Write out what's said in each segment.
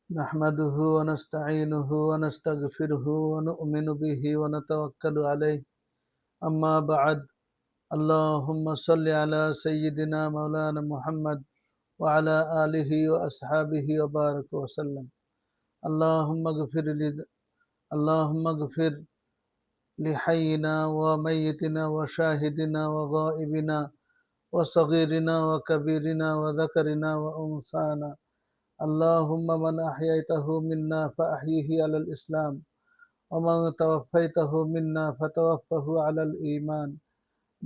نحمده ونستعينه ونستغفره ونؤمن به ونتوكل عليه. أما بعد، اللهم صل على سيدنا مولانا محمد وعلى آله وأصحابه وبارك وسلم. اللهم اغفر لي اللهم اغفر لحينا وميتنا وشاهدنا وغائبنا وصغيرنا وكبيرنا وذكرنا وأنثانا. اللهم من أحييته منا فأحيه على الإسلام، ومن توفيته منا فتوفه على الإيمان.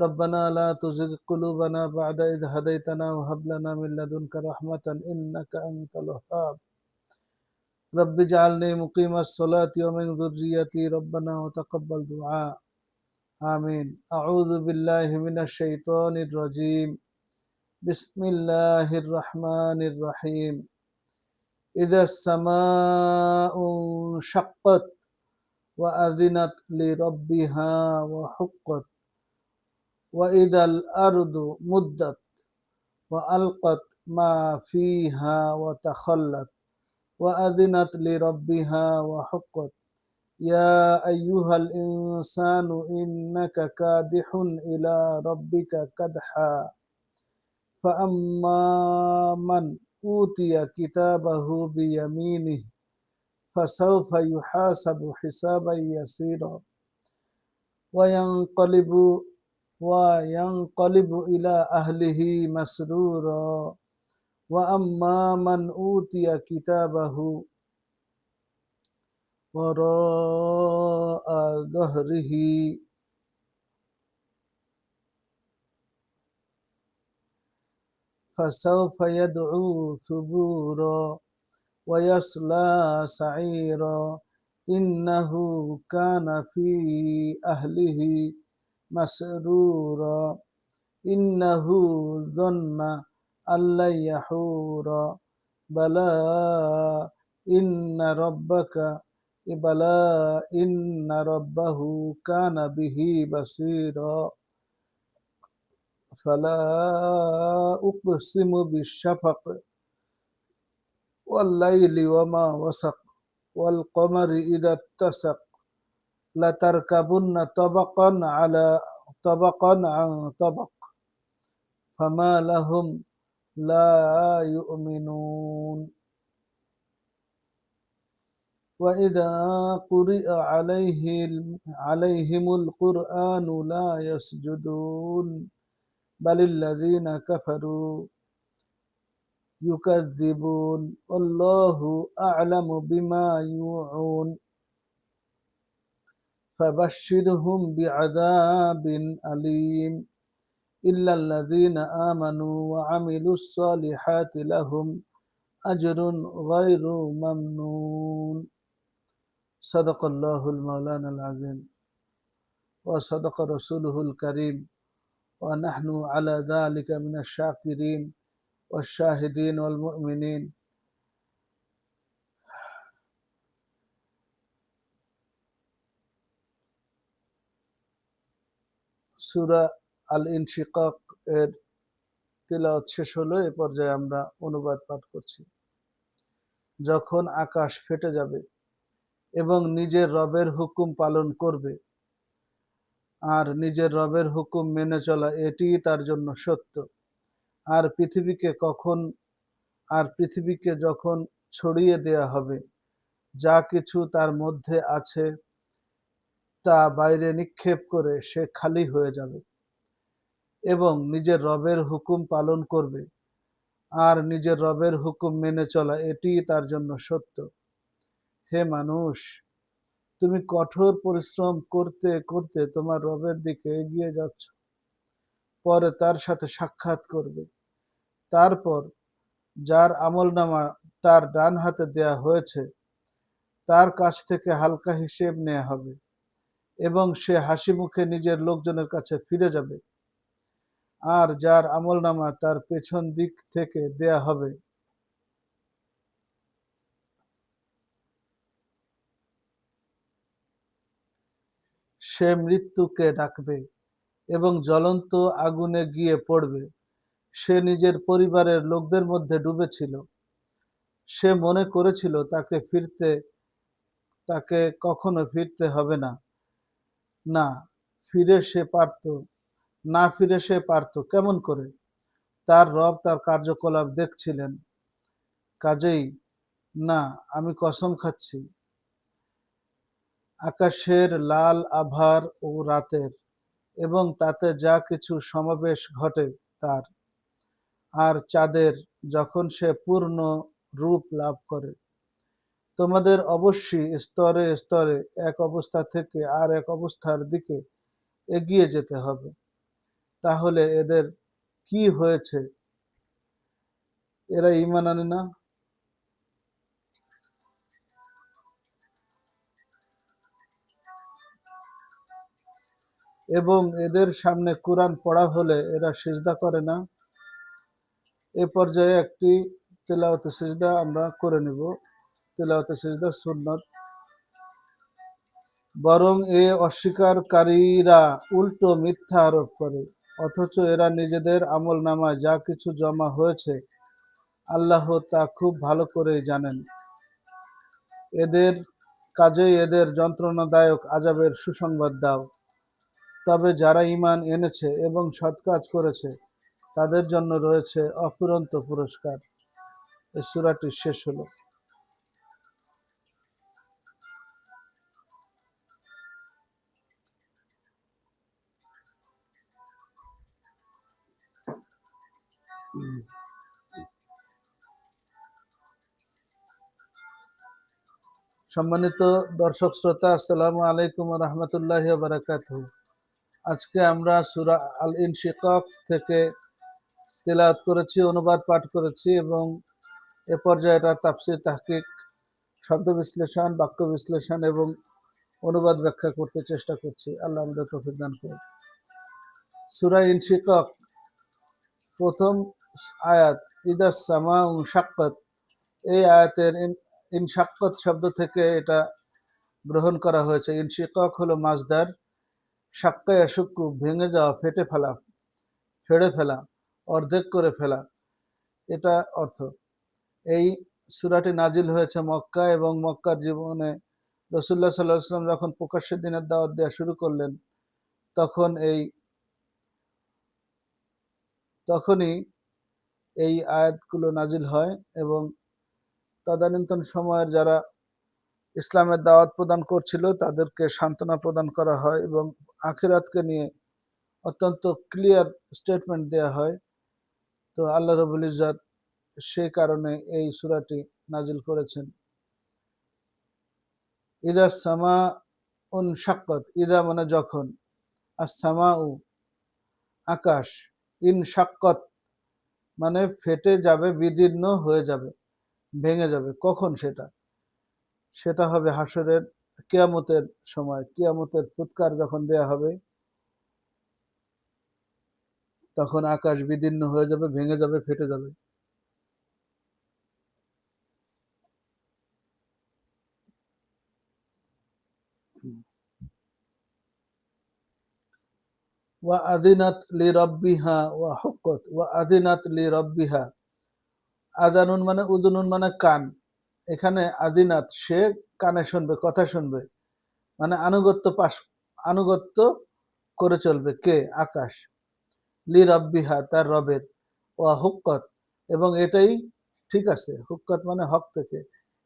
ربنا لا تزغ قلوبنا بعد إذ هديتنا وهب لنا من لدنك رحمة إنك أنت الوهاب. رب اجعلني مقيم الصلاة ومن ذريتي ربنا وتقبل دعاء. آمين. أعوذ بالله من الشيطان الرجيم. بسم الله الرحمن الرحيم. إذا السماء انشقت وأذنت لربها وحقت، وإذا الأرض مدت وألقت ما فيها وتخلت وأذنت لربها وحقت. يا أيها الإنسان إنك كادح إلى ربك كدحا، فأما من أوتي كتابه بيمينه فسوف يحاسب حسابا يسيرا وينقلب إلى أهله مسرورا. وأما من أوتي كتابه وراء ظهره فسوف يدعو ثبورا ويصلى سعيرا. إنه كان في أهله مسرورا. إنه ظن أن لن يحورا. بلى إن ربه كان به بصيرا. فلا أقسم بالشفق والليل وما وسق والقمر إذا اتسق لتركبن طبقا عن طبق فما لهم لا يؤمنون. وإذا قرئ عليهم القرآن لا يسجدون بل الذين كفروا يكذبون والله أعلم بما يوعون. فبشرهم بعذاب أليم إلا الذين آمنوا وعملوا الصالحات لهم أجر غير ممنون. صدق الله المولانا العظيم وصدق رسوله الكريم ونحن على ذلك من الشاكرين والشاهدين والمؤمنين. সূরা আল ইনশিকাক এর তিলাওয়াত শেষ হলো। এ পর্যায়ে আমরা অনুবাদ পাঠ করছি। যখন আকাশ ফেটে যাবে এবং নিজের রবের হুকুম পালন করবে, আর নিজের রবের হুকুম মেনে চলা এটিই তার জন্য সত্য। আর পৃথিবীকে যখন ছড়িয়ে দেয়া হবে, যা কিছু তার মধ্যে আছে তা বাইরে নিক্ষেপ করে সে খালি হয়ে যাবে এবং নিজের রবের হুকুম পালন করবে, আর নিজের রবের হুকুম মেনে চলা এটিই তার জন্য সত্য। হে মানুষ, তুমি কঠোর পরিশ্রম করতে করতে তোমার রবের দিকে এগিয়ে যাচ্ছ। পরে তার সাথে সাক্ষাৎ করবে। তারপর যার আমলনামা তার ডান হাতে দেয়া হয়েছে তার কাছ থেকে হালকা হিসেব নেওয়া হবে এবং সে হাসি মুখে নিজের লোকজনের কাছে ফিরে যাবে। আর যার আমলনামা তার পেছন দিক থেকে দেয়া হবে সে মৃত্যুকে ডাকবে এবং জ্বলন্ত আগুনে গিয়ে পড়বে। সে নিজের পরিবারের লোকদের মধ্যে ডুবেছিল। সে মনে করেছিল তাকে কখনো ফিরতে হবে না। না ফিরে সে পারত না ফিরে সে পারত কেমন করে? তার রব তার কার্যকলাপ দেখছিলেন। কাজেই না, আমি কসম খাচ্ছি আকাশের লাল আভার ও রাতের, এবং তাতে যা কিছু সমাবেশ ঘটে তার, আর চাঁদের যখন সে পূর্ণ রূপ লাভ করে। তোমাদের অবশ্যই স্তরে স্তরে এক অবস্থা থেকে আর এক অবস্থার দিকে এগিয়ে যেতে হবে। তাহলে এদের কি হয়েছে? এরা ঈমান আনে না? এবং এদের সামনে কুরআন পড়া হলে এরা সিজদা করে না? এ পর্যায়ে একটি তিলাওয়াতে সিজদা আমরা করে নিব। তিলাওয়াতে সিজদা সুন্নত। বরং এ অস্বীকারীরা উল্টো মিথ্যা আরোপ করে, অথচ এরা নিজেদের আমলনামায় যা কিছু জমা হয়েছে আল্লাহ তা খুব ভালো করেই জানেন। এদের কাজেই এদের যন্ত্রণাদায়ক আযাবের সুসংবাদ দাও। তবে যারা ঈমান এনেছে এবং সৎ কাজ করেছে তাদের জন্য রয়েছে অফুরন্ত পুরস্কার। এই সূরাটি শেষ হলো। সম্মানিত দর্শক শ্রোতা, আসসালামু আলাইকুম ওয়া রাহমাতুল্লাহি ওয়া বারাকাতুহু। আজকে আমরা সূরা আল ইনশিকাক থেকে তিলাওয়াত করেছি, অনুবাদ পাঠ করেছি এবং এ পর্যায়ে এটার তাফসীর, তাহকিক, শব্দ বিশ্লেষণ, বাক্য বিশ্লেষণ এবং অনুবাদ ব্যাখ্যা করতে চেষ্টা করছি। আল্লাহ আমাদের তৌফিক দান করুন। সূরা ইনশিকাক প্রথম আয়াত, ইদাস সামাউ শাক্কাত। এই আয়াতের ইনশাক্কাত শব্দ থেকে এটা গ্রহণ করা হয়েছে। ইনশিকাক হলো মাজদার, শাক্কা ইয়াশুক্কু ভেঙে যাওয়া, ফেড়ে ফেলা, অর্ধেক করে ফেলা, এটা অর্থ। এই সূরাটি নাজিল হয়েছে মক্কা, এবং মক্কার জীবনে রাসূলুল্লাহ সাল্লাল্লাহু আলাইহি ওয়াসাল্লাম যখন প্রকাশ্যে দ্বীনের দাওয়াত দেওয়া শুরু করলেন তখনই এই আয়াতগুলো নাজিল হয়, এবং তদানীন্তন সময়ের যারা ইসলামের দাওয়াত প্রদান করছিল তাদেরকে সান্ত্বনা প্রদান করা হয় এবং আখিরাতকে নিয়ে অত্যন্ত ক্লিয়ার স্টেটমেন্ট দেয়া হয়। তো আল্লাহ রাব্বুল ইজ্জত সেই কারণে এই সূরাটি নাজিল করেছেন। ইদা সামা উন শাক্কাত, ইদা মানে যখন, আর সামাউ আকাশ, ইন শাক্কাত মানে ফেটে যাবে, বিদীর্ণ হয়ে যাবে, ভেঙে যাবে। কখন সেটা? সেটা হবে হাসরের, কিয়ামতের সময়। কিয়ামতের ফুৎকার যখন দেয়া হবে তখন আকাশ বিদীর্ণ হয়ে যাবে, ভেঙে যাবে, ফেটে যাবে। ওয়া আযিনাত লিরাব্বিহা ওয়া হুক্কাত, ওয়া আযিনাত লিরাব্বিহা। আযানুন মানে উযুনুন মানে কান। এখানে আযিনাত সে কানে শুনবে, কথা শুনবে, মানে আনুগত্য করে চলবে। কে? আকাশ। লিরাব্বিহা তার রবের, ওয়া হুক্কাত এবং এটাই ঠিক আছে। হুক্কাত মানে হক থেকে,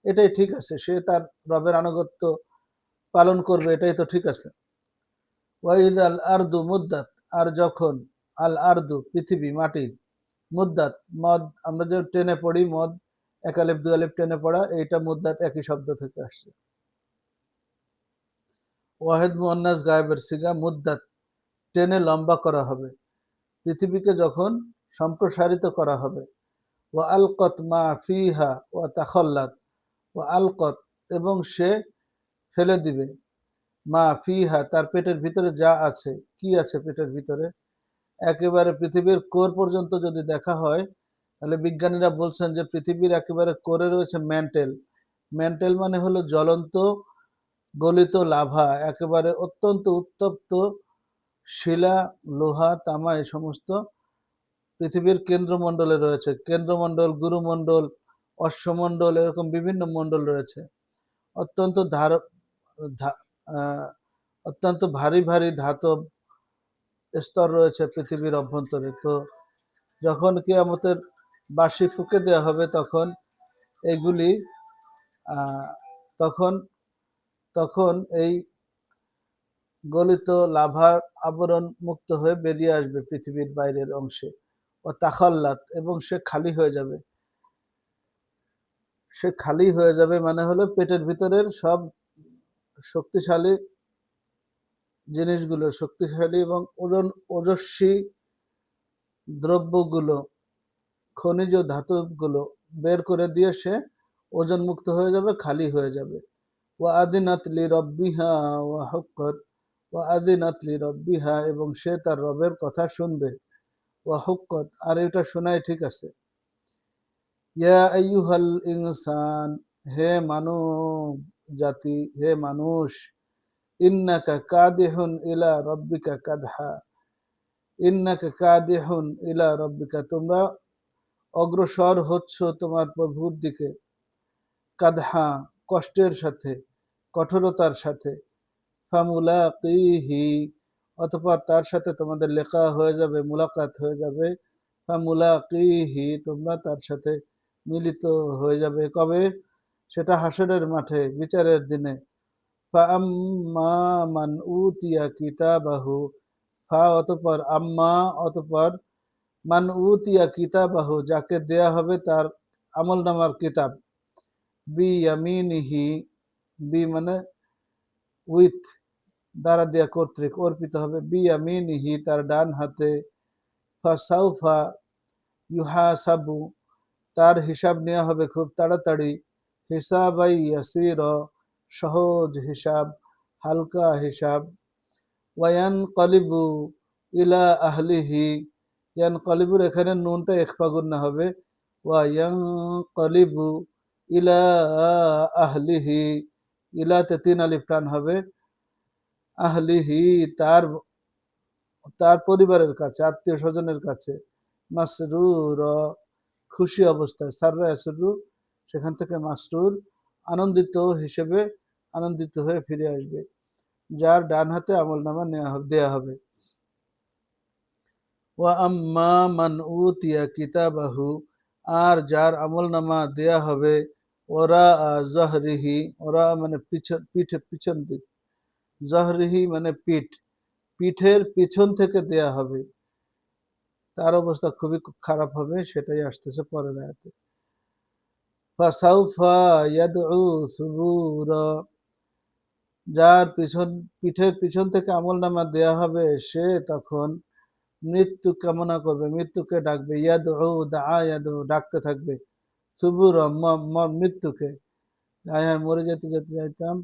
এটাই ঠিক আছে, সে তার রবের আনুগত্য পালন করবে, এটাই তো ঠিক আছে। ওয়াইদ আল আরদু মুদ্দাত, আর যখন, আল আরদু পৃথিবী, মাটি, মুদ্দাত মদ, আমরা যে টেনে পড়ি মদ, এক আলিফ দুই আলিফ টেনে পড়া, এইটা মুদ্দাত একই শব্দ থেকে আসছে। ওয়াহেদ মুয়ান্নাস গায়েবের সিগা, মুদ্দাত টেনে লম্বা করা হবে, পৃথিবীকে যখন সম্প্রসারিত করা হবে। ওয়া আলকত মা ফিহা ওয়া তাখাল্লাত, ওয়া আলকত এবং সে ফেলে দিবে, মা ফিহা তার পেটের ভিতরে যা আছে। কি আছে পেটের ভিতরে? একেবারে পৃথিবীর কোর পর্যন্ত যদি দেখা হয় তাহলে বিজ্ঞানীরা বলছেন যে পৃথিবীর একেবারে কোরে রয়েছে ম্যান্টেল। ম্যান্টেল মানে হলো জ্বলন্ত গলিত লাভা, একেবারে অত্যন্ত উত্তপ্ত শিলা, লোহা, তামা, এই সমস্ত পৃথিবীর কেন্দ্রমণ্ডলে রয়েছে। কেন্দ্রমণ্ডল, গুরুমণ্ডল, অশ্বমণ্ডল, এরকম বিভিন্ন মণ্ডল রয়েছে। অত্যন্ত অত্যন্ত ভারী ভারী ধাতব স্তর রয়েছে পৃথিবীর অভ্যন্তরে। তো যখন কিয়ামতের বাঁশি ফুঁকে দেওয়া হবে তখন এগুলি তখন তখন এই গলিত লাভার আবরণ মুক্ত হয়ে বেরিয়ে আসবে পৃথিবীর বাইরের অংশে। ও তাখাল্লাত, এবং সে খালি হয়ে যাবে। সে খালি হয়ে যাবে মানে হলো পেটের ভিতরের সব শক্তিশালী জিনিসগুলো, শক্তিশালী এবং ওজস্বী দ্রব্যগুলো, খনিজ ধাতুগুলো বের করে দিয়ে সে ওজন মুক্ত হয়ে যাবে, খালি হয়ে যাবে। ওয়া আদিনাত লি রব্বিহা ওয়া হুক্কাত, ওয়া আদিনাত লি রব্বিহা, এবং সে তার রবের কথা শুনবে। ওয়া হুক্কাত, আর এটা শোনাই ঠিক আছে। ইয়া আইয়ুহাল ইনসান, হে মানব জাতি, হে মানুষ, ইন্নাকা কাদিহুন ইলা রব্বিকা কাদহা, ইন্নাকা কাদিহুন ইলা রব্বিকা, তোমরা অগ্রসর হচ্ছ তোমার প্রভুর দিকে, কাদহা, কষ্টের সাথে, কঠোরতার সাথে, ফামুলাকিহি, অতঃপর তার সাথে তোমাদের লেখা হয়ে যাবে, মুলাকাত হয়ে যাবে। ফামুলাকিহি, তোমরা তার সাথে মিলিত হয়ে যাবে। কবে? সেটা হাসরের মাঠে, বিচারের দিনে। ফাআম্মা মান উতিয়া কিতাবাহু, অতঃপর আম্মা, অতঃপর মান উতিয়া কিতাবাহু, যাকে দেয়া হবে তার আমলনামার কিতাব, বিয়ামিনিহি, বি মানে উইথ, দ্বারা দেয়া কর্তৃক, অর্পিত হবে, বিয়ামিনিহি, তার ডান হাতে। ফাসাউফা ইউহাসাবু, তার হিসাব নেওয়া হবে খুব তাড়াতাড়ি। হিসাবাই ইয়াসির, সহজ হিসাব, হালকা হিসাব। ওয়ান কলিবু ইলা আহলিহি, ইয়ান কলিবুর এখানে নুনটা একফাগুন না হবে। ওয়ান কলিবু ইলা আহলিহি, ইলাতে 3 আলিফ টান হবে। আহলিহি, তার তার পরিবারের কাছে, আত্মীয় স্বজনের কাছে। মাসরুর, খুশি অবস্থায়, সাররা ইয়াসরু, সেখান থেকে মাসরুর, আনন্দিত হিসেবে, আনন্দিত হয়ে ফিরে আসবে, যার ডান হাতে আমলনামা দেয়া হবে। ওয়া আম্মা মান উতিয়া কিতাবাহু, আর যার আমলনামা দেয়া হবে ওরা জহরিহি, ওরা মানে পিছন দিক, জহরিহি মানে পিঠ, পিঠের পিছন থেকে দেয়া হবে, তার অবস্থা খুবই খারাপ হবে, সেটাই আসতেছে পরের আয়াতে। ফাসাউফা ইয়াদউ সুবুরা, যার পিঠের পিছন থেকে আমলনামা দেয়া হবে সে তখন মৃত্যু কামনা করবে, মৃত্যুকে ডাকবে। ইয়াদউ দা, ইয়াদউ, ডাকতে থাকবে। সুবুর, মৃত্যুকে, মরে যেতে যেতে যাইতাম,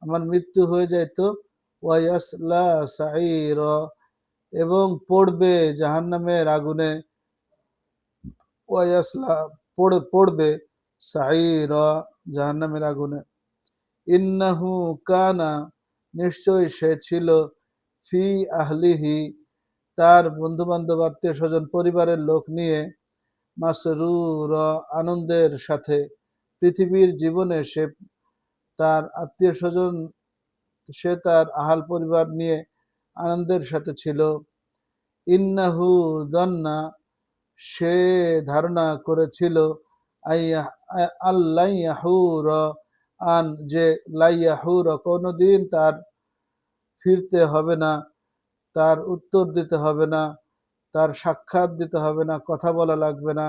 আমার মৃত্যু হয়ে যাইতো। ওয়াইয়াসলা সাঈর, এবং পড়বে জাহান্নামের আগুনে। ওয়াইয়াসলা, পড়বে, সাঈর, জাহান্নামের আগুনে। ইন্নাহু কানা, নিশ্চয় সে ছিল, ফি আহলিহি, তার বন্ধু বান্ধব, আত্মীয় স্বজন, পরিবারের লোক নিয়ে, মাসরুর, আনন্দের সাথে। পৃথিবীর জীবনে সে তার আত্মীয় স্বজন, সে তার আহাল পরিবার নিয়ে আনন্দের সাথে ছিল। ইন্নাহু দন্না, সে ধারণা করেছিল, আল্লাইয়াহুর আন, যে লাইয়াহুর, কোনোদিন তার ফিরতে হবে না, তার উত্তর দিতে হবে না, তার সাক্ষাৎ দিতে হবে না, কথা বলা লাগবে না।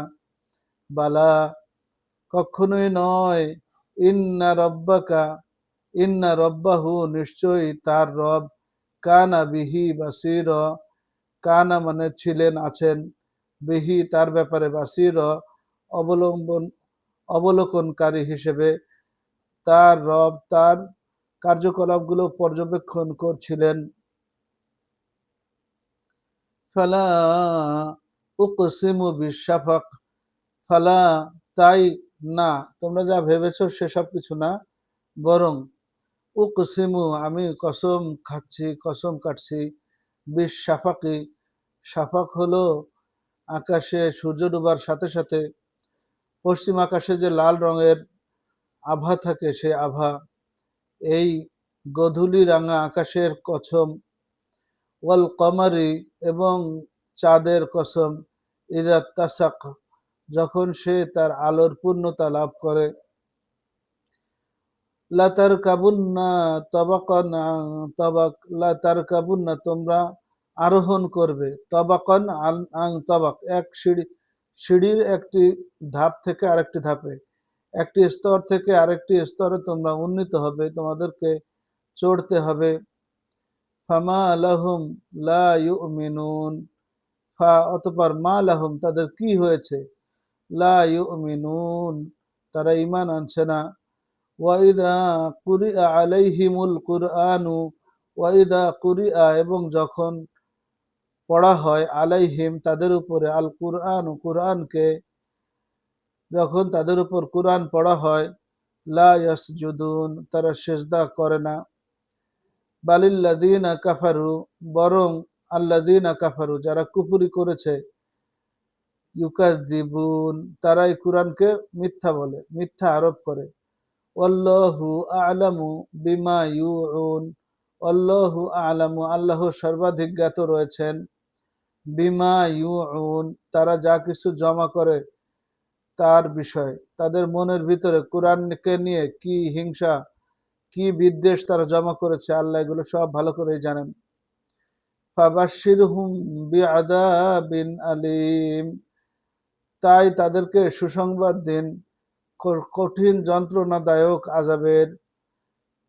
বালা, কখনোই নয়। ইন্না রব্বাকা, ইন্না রব্বাহু, নিশ্চয়ই তার রব, কানা বিহি বাসির, কানা মানে ছিলেন, আছেন, বিহি তার ব্যাপারে, বাসির অবলোকনকারী হিসেবে, তার রব তার কার্যকলাপগুলো পর্যবেক্ষণ করছিলেন। ফালা উকসিমু বিশাফাক, ফালা, তাই না, তোমরা যা ভেবেছ সেসব কিছু না, বরং উকসিমু, আমি কসম খাচ্ছি, কসম কাটছি, বিশাফাকি, শাফাক হলো আকাশে সূর্য ডুবার সাথে সাথে পশ্চিম আকাশে যে লাল রঙের আভা থাকে, সেই আভা, এই গধূলি রাঙা আকাশের কসম, ওয়াল কমারি, এবং চাঁদের কসম, ইদা তাসাক, যখন সে তার আলোর পূর্ণতা লাভ করে, লাতার কাবুন্না তবাকান তবাক, লাতার কাবুন্না, তোমরা আরোহণ করবে, তবাকান আং তবাক, এক সিঁড়ির একটি ধাপ থেকে আরেকটি ধাপে, একটি স্তর থেকে আরেকটি স্তরে তোমরা উন্নীত হবে, তোমাদেরকে চড়তে হবে। ফামা লাহুম লা ইউমিনুন, ফা অতঃপর মা লাহুম, তাদের কি হয়েছে, লা ইউমিনুন, তারা ঈমান আনছে না। ওয়াইদা কুরিআ আলাইহিমুল কুরআনু, ওয়াইদা কুরিআ, এবং যখন পড়া হয়, আলাইহিম, তাদের উপরে, আল কুরআনু, কুরআনকে, যখন তাদের উপর কুরআন পড়া হয়, লা ইয়াসজুদুন, তারা সিজদা করে না। বালিল্লাযীনা কাফারু, বরং আল্লাযীনা কাফারু, যারা কুফরি করেছে, ইউকাযযিবুন, তারা এই কুরআনকে মিথ্যা বলে, মিথ্যা আরোপ করে। আল্লাহু আ'লামু বিমা ইউউন, আল্লাহু আ'লামু, আল্লাহ সর্বাধিক জ্ঞাত রয়েছেন, বিমা ইউউন, তারা যা কিছু জমা করে তার বিষয়, তাদের মনের ভিতরে কুরআনকে নিয়ে কি হিংসা, কি বিদ্বেষ তারা জমা করেছে, আল্লাহ এগুলো সব ভালো করেই জানেন। ফাবাশশিরহুম বিআযাবিন আলীম, তাই তাদেরকে সুসংবাদ দিন কঠিন যন্ত্রণাদায়ক আযাবের,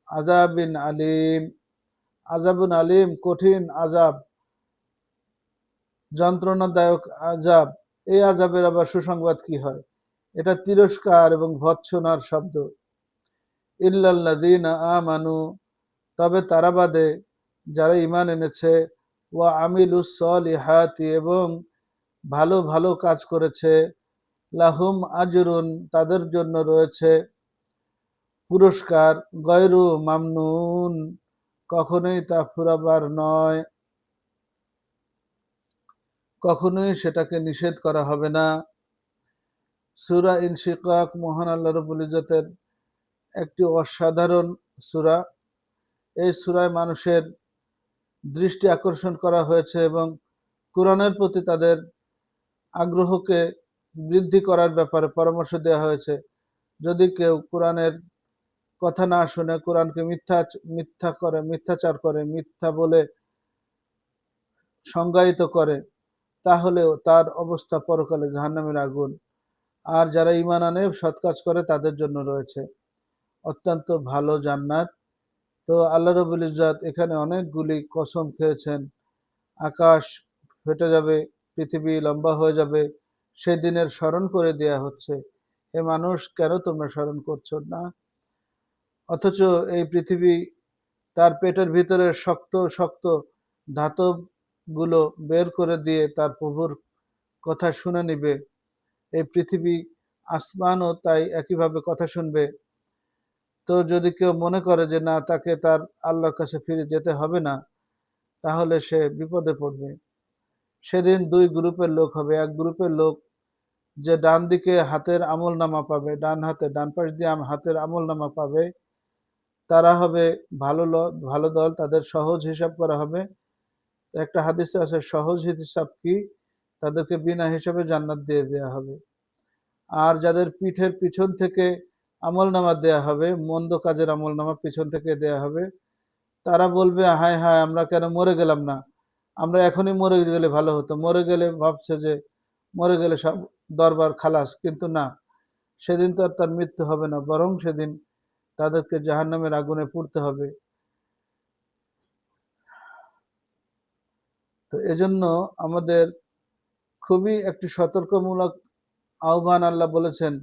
আযাবিন আলীম, আযাবুন আলীম, কঠিন আযাব, যন্ত্রণাদায়ক আযাব। এই আযাবের আবার সুসংবাদ কি হয়? এটা তিরস্কার এবং ভৎসনার শব্দ। ইল্লাল্লাযীনা আমানু, তবে তারা বাদে যারা ঈমান এনেছে, ওয়া আমিলুস সলিহাতি, এবং ভালো ভালো কাজ করেছে, লাহুম আজরুন, তাদের জন্য রয়েছে পুরস্কার, গয়রু মামনুন, কখনোই তা ফুরাবার নয়, কখনোই সেটাকে নিষেধ করা হবে না। সূরা ইনশিকাক, মহান আল্লাহ রাব্বুল ইজ্জতের একটি অসাধারণ সূরা। এই সূরায় মানুষের দৃষ্টি আকর্ষণ করা হয়েছে এবং কুরআনের প্রতি তাদের আগ্রহকে বৃদ্ধি করার ব্যাপারে পরামর্শ দেওয়া হয়েছে। যদি কেউ কোরআনের কথা না শুনে, কোরআনকে মিথ্যাচার করে, মিথ্যা বলে সংজ্ঞায়িত করে, তাহলেও তার অবস্থা পরকালে জাহান্নামের আগুন। আর যারা ঈমান আনে, সৎ কাজ করে, তাদের জন্য রয়েছে অত্যন্ত ভালো জান্নাত। তো আল্লাহ রাব্বুল ইজ্জত এখানে অনেকগুলি কসম খেয়েছেন। আকাশ ফেটে যাবে, পৃথিবী লম্বা হয়ে যাবে, সেদিনের স্মরণ করে দেয়া হচ্ছে। এ মানুষ, কেন তোমরা স্মরণ করছো না? অথচ এই পৃথিবী তার পেটের ভিতরে শক্ত শক্ত ধাতবগুলো বের করে দিয়ে তার প্রভুর কথা শুনে নিবে। এই পৃথিবী, আসমানও তাই একইভাবে কথা শুনবে। তো যদি কেউ মনে করে যে না, তাকে তার আল্লাহর কাছে ফিরে যেতে হবে না, তাহলে সে বিপদে পড়বে। সেদিন দুই গ্রুপের লোক হবে। এক গ্রুপের লোক যে ডান দিকে হাতের আমলনামা পাবে, ডান পাশ দিয়ে হাতের আমলনামা পাবে, তারা হবে ভালো দল, তাদের সহজ হিসাব করা হবে। একটা হাদিসে আছে, সহজ হিসাব কি, তাদেরকে বিনা হিসাবে জান্নাত দিয়ে দেওয়া হবে। আর যাদের পিঠের পিছন থেকে আমলনামা দেয়া হবে, মন্দ কাজের আমলনামা পিছন থেকে দেয়া হবে, তারা বলবে, হায় হায়, আমরা কেন মরে গেলাম না, আমরা এখনই মরে গেলে ভালো হতো। মরে গেলে ভাবছে যে মরে গেলে সব দরবার খালাস, কিন্তু না, সেদিন তো আর তার মৃত্যু হবে না, বরং সেদিন তাদেরকে জাহান্নামের আগুনে পুড়তে হবে। তো এজন্য আমাদের খুবই একটি সতর্কমূলক আহ্বান আল্লাহ বলেছেন।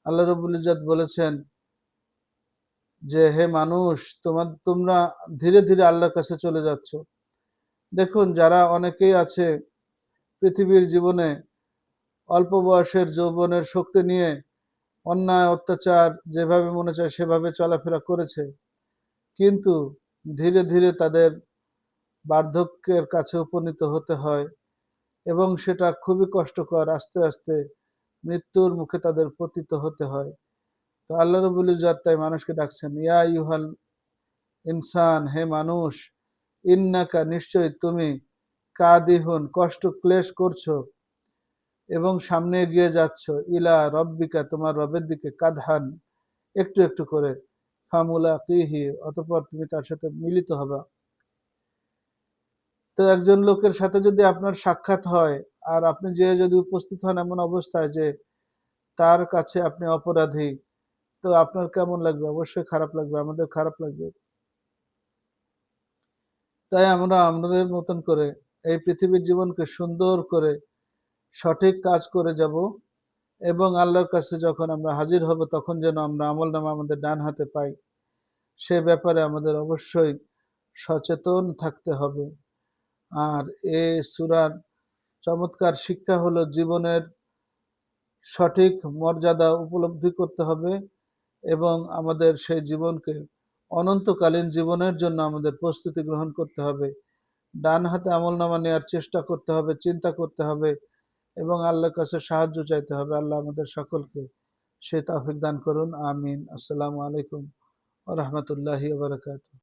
আল্লাহ রাব্বুল ইজ্জত বলেছেন যে, হে মানুষ, তোমরা ধীরে ধীরে আল্লাহর কাছে চলে যাচ্ছ। দেখুন, যারা অনেকেই আছে পৃথিবীর জীবনে অল্প বয়সের যৌবনের শক্তি নিয়ে অন্যায় অত্যাচার যেভাবে মনে চায় সেভাবে চলাফেরা করেছে, কিন্তু ধীরে ধীরে তাদের বার্ধক্যের কাছে উপনীত হতে হয় এবং সেটা খুবই কষ্টকর। আস্তে আস্তে মৃত্যুর মুখে তাদের পতিত হতে হয়। তো আল্লাহ রাব্বুল ইজ্জত তাই মানুষকে ডাকছেন, ইয়া আইয়ুহাল ইনসান, হে মানুষ, ইন্নাকা, নিশ্চয়ই তুমি, কাদিহুন, কষ্ট ক্লেশ করছো এবং সামনে এগিয়ে যাচ্ছ, ইলা রব্বিকা, তোমার রবের দিকে, কাদহান, একটু একটু করে, ফামুলাকিহি, অতঃপর তুমি তার সাথে মিলিত হবা। তো একজন লোকের সাথে যদি আপনার সাক্ষাৎ হয় আর আপনি যে যদি উপস্থিত হন এমন অবস্থায় যে তার কাছে আপনি অপরাধী, তো আপনার কেমন লাগবে? অবশ্যই খারাপ লাগবে, আমাদের খারাপ লাগবে। তাই আমরা আমাদের মতন করে এই পৃথিবীর জীবনকে সুন্দর করে সঠিক কাজ করে যাব এবং আল্লাহর কাছে যখন আমরা হাজির হব তখন যেন আমরা আমলনামা আমাদের ডান হাতে পাই, সে ব্যাপারে আমাদের অবশ্যই সচেতন থাকতে হবে। আর এ সূরার চমৎকার শিক্ষা হলো জীবনের সঠিক মর্যাদা উপলব্ধি করতে হবে এবং আমাদের সেই জীবনকে অনন্তকালীন জীবনের জন্য আমাদের প্রস্তুতি গ্রহণ করতে হবে। ডান হাতে আমলনামা নেওয়ার চেষ্টা করতে হবে, চিন্তা করতে হবে এবং আল্লাহর কাছে সাহায্য চাইতে হবে। আল্লাহ আমাদের সকলকে সে তৌফিক দান করুন। আমিন। আসসালামু আলাইকুম ওয়া রাহমাতুল্লাহি ওয়া বারাকাতুহু।